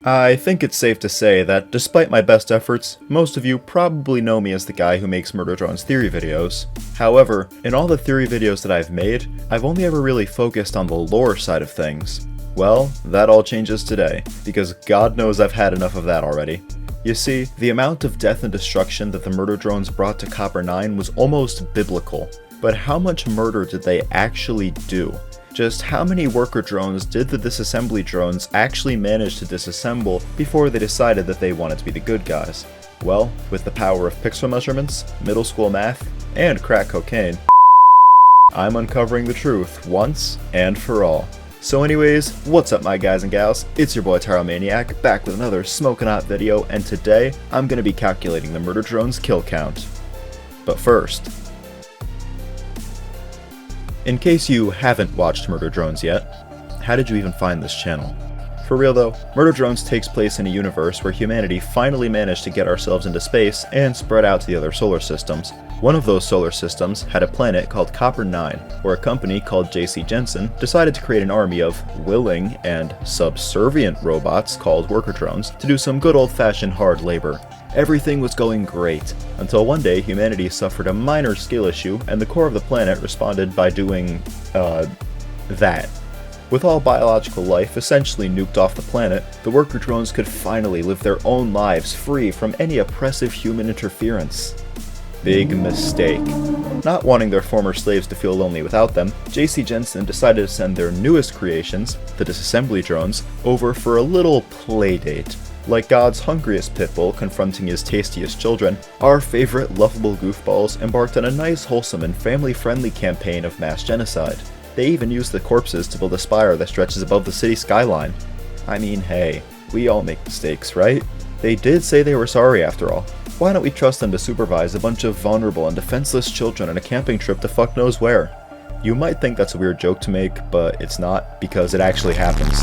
I think it's safe to say that despite my best efforts, most of you probably know me as the guy who makes Murder Drones theory videos. However, in all the theory videos that I've made, I've only ever really focused on the lore side of things. Well, that all changes today, because God knows I've had enough of that already. You see, the amount of death and destruction that the Murder Drones brought to Copper 9 was almost biblical. But how much murder did they actually do? Just how many worker drones did the disassembly drones actually manage to disassemble before they decided that they wanted to be the good guys? Well, with the power of pixel measurements, middle school math, and crack cocaine, I'm uncovering the truth once and for all. So anyways, what's up my guys and gals, it's your boy Tyromaniac, back with another smoking hot video, and today I'm going to be calculating the Murder Drone's kill count. But first, in case you haven't watched Murder Drones yet, how did you even find this channel? For real though, Murder Drones takes place in a universe where humanity finally managed to get ourselves into space and spread out to the other solar systems. One of those solar systems had a planet called Copper 9, where a company called J.C. Jensen decided to create an army of willing and subservient robots called worker drones to do some good old-fashioned hard labor. Everything was going great, until one day humanity suffered a minor skill issue and the core of the planet responded by doing, that. With all biological life essentially nuked off the planet, the worker drones could finally live their own lives free from any oppressive human interference. Big mistake. Not wanting their former slaves to feel lonely without them, J.C. Jensen decided to send their newest creations, the disassembly drones, over for a little playdate. Like God's hungriest pitbull confronting his tastiest children, our favorite lovable goofballs embarked on a nice, wholesome, and family-friendly campaign of mass genocide. They even used the corpses to build a spire that stretches above the city skyline. I mean, hey, we all make mistakes, right? They did say they were sorry after all. Why don't we trust them to supervise a bunch of vulnerable and defenseless children on a camping trip to fuck knows where? You might think that's a weird joke to make, but it's not, because it actually happens.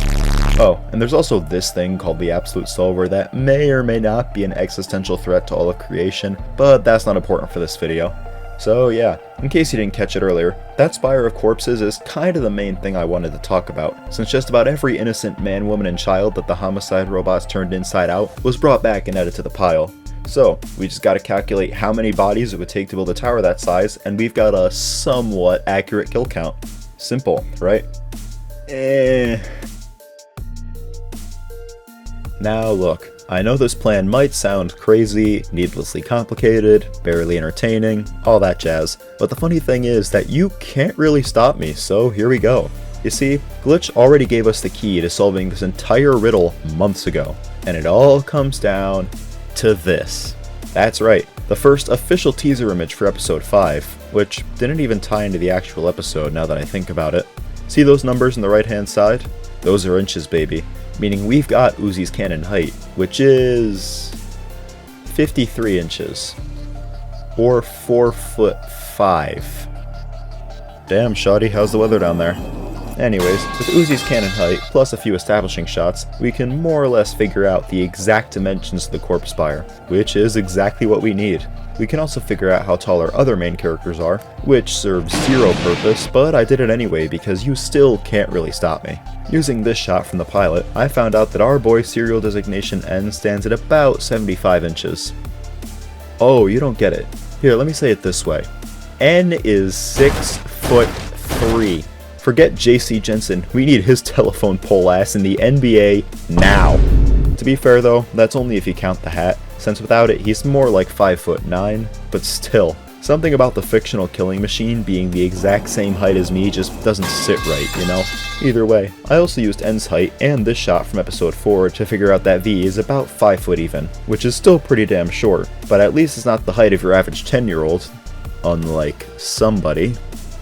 Oh, and there's also this thing called the Absolute Solver that may or may not be an existential threat to all of creation, but that's not important for this video. So yeah, in case you didn't catch it earlier, that spire of corpses is kinda the main thing I wanted to talk about, since just about every innocent man, woman, and child that the homicide robots turned inside out was brought back and added to the pile. So, we just gotta calculate how many bodies it would take to build a tower that size, and we've got a somewhat accurate kill count. Simple, right? Now look, I know this plan might sound crazy, needlessly complicated, barely entertaining, all that jazz, but the funny thing is that you can't really stop me, so here we go. You see, Glitch already gave us the key to solving this entire riddle months ago, and it all comes down to this. That's right, the first official teaser image for episode 5, which didn't even tie into the actual episode now that I think about it. See those numbers on the right hand side? Those are inches, baby. Meaning we've got Uzi's cannon height, which is 53 inches, or 4'5". Damn, shawty, how's the weather down there? Anyways, with Uzi's cannon height, plus a few establishing shots, we can more or less figure out the exact dimensions of the corpse spire, which is exactly what we need. We can also figure out how tall our other main characters are, which serves zero purpose, but I did it anyway because you still can't really stop me. Using this shot from the pilot, I found out that our boy's serial designation N stands at about 75 inches. Oh, you don't get it. Here, let me say it this way. N is 6'3". Forget J.C. Jensen, we need his telephone pole ass in the NBA now. To be fair though, that's only if you count the hat, since without it he's more like 5'9", but still. Something about the fictional killing machine being the exact same height as me just doesn't sit right, you know? Either way, I also used N's height and this shot from episode 4 to figure out that V is about 5 foot even, which is still pretty damn short, but at least it's not the height of your average 10-year-old, unlike somebody.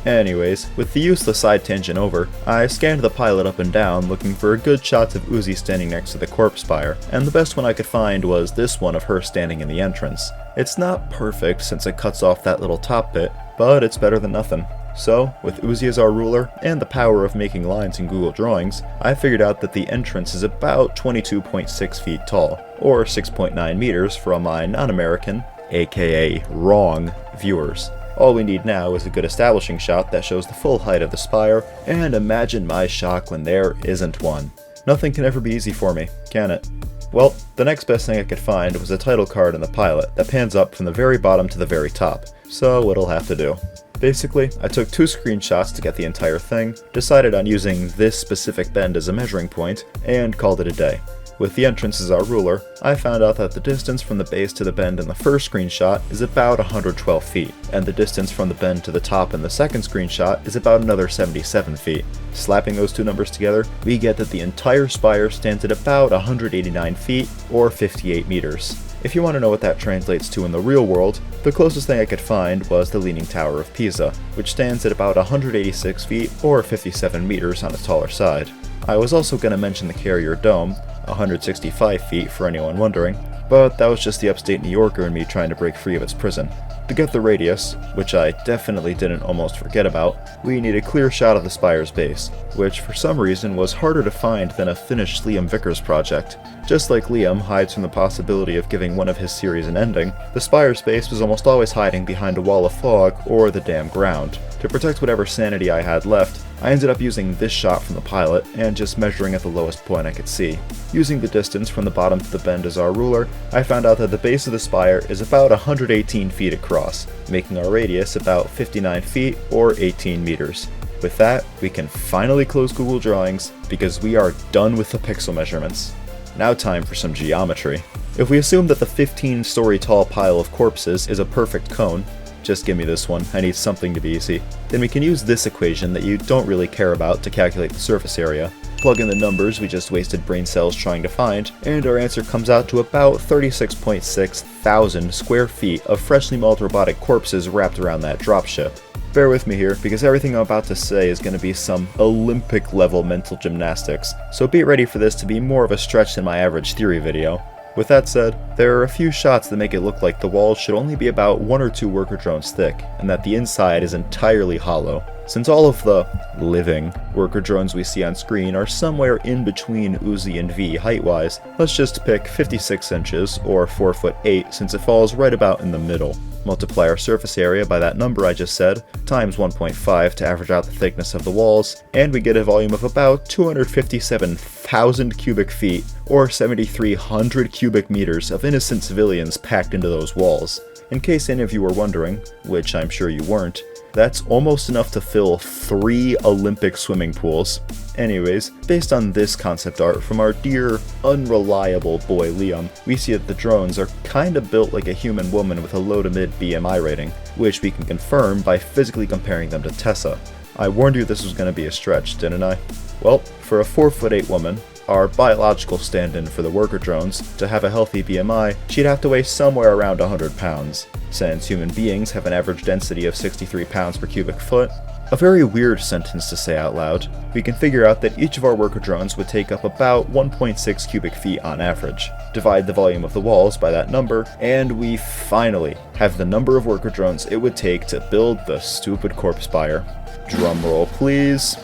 Anyways, with the useless side tangent over, I scanned the pilot up and down looking for good shots of Uzi standing next to the corpse spire, and the best one I could find was this one of her standing in the entrance. It's not perfect since it cuts off that little top bit, but it's better than nothing. So, with Uzi as our ruler, and the power of making lines in Google Drawings, I figured out that the entrance is about 22.6 feet tall, or 6.9 meters for all my non-American, aka wrong, viewers. All we need now is a good establishing shot that shows the full height of the spire, and imagine my shock when there isn't one. Nothing can ever be easy for me, can it? Well, the next best thing I could find was a title card in the pilot that pans up from the very bottom to the very top, so it'll have to do. Basically, I took 2 screenshots to get the entire thing, decided on using this specific bend as a measuring point, and called it a day. With the entrance as our ruler, I found out that the distance from the base to the bend in the first screenshot is about 112 feet, and the distance from the bend to the top in the second screenshot is about another 77 feet. Slapping those 2 numbers together, we get that the entire spire stands at about 189 feet, or 58 meters. If you want to know what that translates to in the real world, the closest thing I could find was the Leaning Tower of Pisa, which stands at about 186 feet, or 57 meters on its taller side. I was also going to mention the Carrier Dome, 165 feet for anyone wondering, but that was just the upstate New Yorker in me trying to break free of its prison. To get the radius, which I definitely didn't almost forget about, we need a clear shot of the spire's base, which for some reason was harder to find than a finished Liam Vickers project. Just like Liam hides from the possibility of giving one of his series an ending, the spire's base was almost always hiding behind a wall of fog or the damn ground. To protect whatever sanity I had left, I ended up using this shot from the pilot and just measuring at the lowest point I could see. Using the distance from the bottom to the bend as our ruler, I found out that the base of the spire is about 118 feet across, making our radius about 59 feet or 18 meters. With that, we can finally close Google Drawings because we are done with the pixel measurements. Now time for some geometry. If we assume that the 15-story tall pile of corpses is a perfect cone, just give me this one, I need something to be easy, then we can use this equation that you don't really care about to calculate the surface area. Plug in the numbers we just wasted brain cells trying to find, and our answer comes out to about 36.6 thousand square feet of freshly mauled robotic corpses wrapped around that dropship. Bear with me here, because everything I'm about to say is going to be some Olympic-level mental gymnastics, so be ready for this to be more of a stretch than my average theory video. With that said, there are a few shots that make it look like the walls should only be about 1 or 2 worker drones thick, and that the inside is entirely hollow. Since all of the living worker drones we see on screen are somewhere in between Uzi and V height-wise, let's just pick 56 inches, or 4'8", since it falls right about in the middle. Multiply our surface area by that number I just said, times 1.5 to average out the thickness of the walls, and we get a volume of about 257,000 cubic feet, or 7,300 cubic meters of innocent civilians packed into those walls. In case any of you were wondering, which I'm sure you weren't, that's almost enough to fill 3 Olympic swimming pools. Anyways, based on this concept art from our dear, unreliable boy Liam, we see that the drones are kinda built like a human woman with a low to mid BMI rating, which we can confirm by physically comparing them to Tessa. I warned you this was gonna be a stretch, didn't I? Well, for a 4'8" woman, our biological stand-in for the worker drones, to have a healthy BMI, she'd have to weigh somewhere around 100 pounds. Since human beings have an average density of 63 pounds per cubic foot, a very weird sentence to say out loud, we can figure out that each of our worker drones would take up about 1.6 cubic feet on average. Divide the volume of the walls by that number, and we finally have the number of worker drones it would take to build the stupid corpse spire. Drumroll please.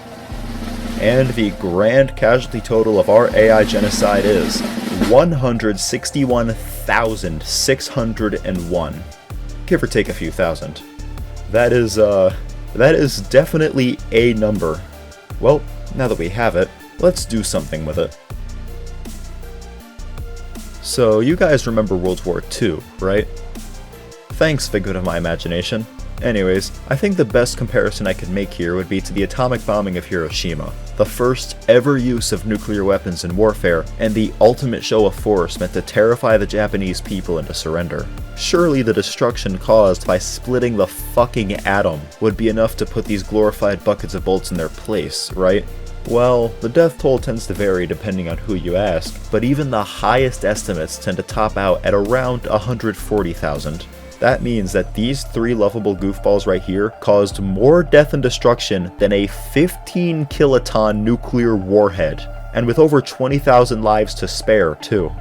And the grand casualty total of our AI genocide is 161,601. Give or take a few thousand. That is definitely a number. Well, now that we have it, let's do something with it. So you guys remember World War II, right? Thanks, figment of my imagination. Anyways, I think the best comparison I could make here would be to the atomic bombing of Hiroshima, the first ever use of nuclear weapons in warfare, and the ultimate show of force meant to terrify the Japanese people into surrender. Surely the destruction caused by splitting the fucking atom would be enough to put these glorified buckets of bolts in their place, right? Well, the death toll tends to vary depending on who you ask, but even the highest estimates tend to top out at around 140,000. That means that these 3 lovable goofballs right here caused more death and destruction than a 15 kiloton nuclear warhead, and with over 20,000 lives to spare too.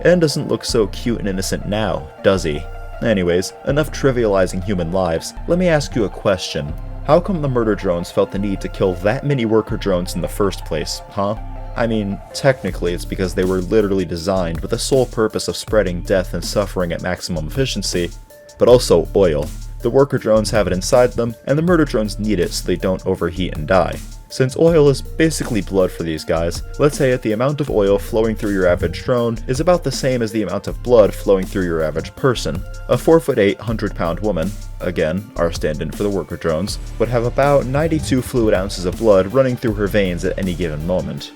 And doesn't look so cute and innocent now, does he? Anyways, enough trivializing human lives, let me ask you a question. How come the murder drones felt the need to kill that many worker drones in the first place, huh? I mean, technically it's because they were literally designed with the sole purpose of spreading death and suffering at maximum efficiency, but also oil. The worker drones have it inside them, and the murder drones need it so they don't overheat and die. Since oil is basically blood for these guys, let's say that the amount of oil flowing through your average drone is about the same as the amount of blood flowing through your average person. A 4'8", 100-pound woman, again, our stand-in for the worker drones, would have about 92 fluid ounces of blood running through her veins at any given moment.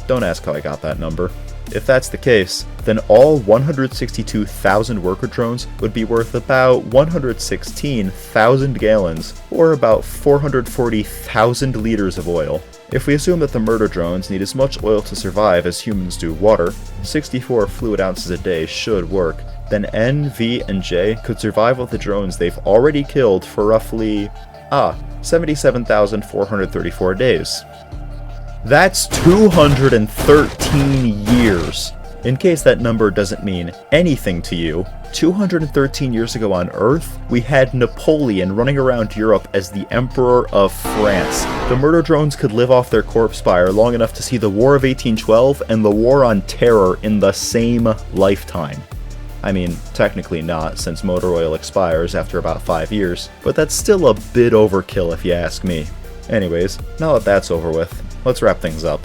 Don't ask how I got that number. If that's the case, then all 162,000 worker drones would be worth about 116,000 gallons, or about 440,000 liters of oil. If we assume that the murder drones need as much oil to survive as humans do water, 64 fluid ounces a day should work. Then N, V, and J could survive with the drones they've already killed for roughly, 77,434 days. That's 213 years. In case that number doesn't mean anything to you, 213 years ago on Earth, we had Napoleon running around Europe as the Emperor of France. The murder drones could live off their corpse fire long enough to see the War of 1812 and the War on Terror in the same lifetime. I mean, technically not, since motor oil expires after about 5 years, but that's still a bit overkill if you ask me. Anyways, now that that's over with, let's wrap things up.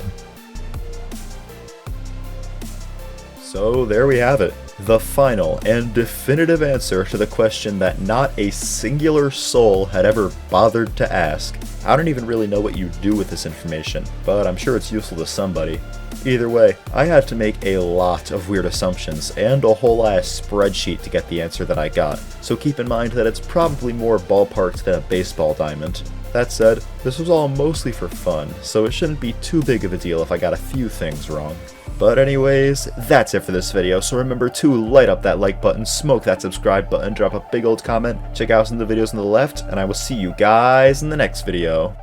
So there we have it, the final and definitive answer to the question that not a singular soul had ever bothered to ask. I don't even really know what you do with this information, but I'm sure it's useful to somebody. Either way, I had to make a lot of weird assumptions and a whole ass spreadsheet to get the answer that I got, so keep in mind that it's probably more ballparked than a baseball diamond. That said, this was all mostly for fun, so it shouldn't be too big of a deal if I got a few things wrong. But anyways, that's it for this video, so remember to light up that like button, smoke that subscribe button, drop a big old comment, check out some of the videos on the left, and I will see you guys in the next video.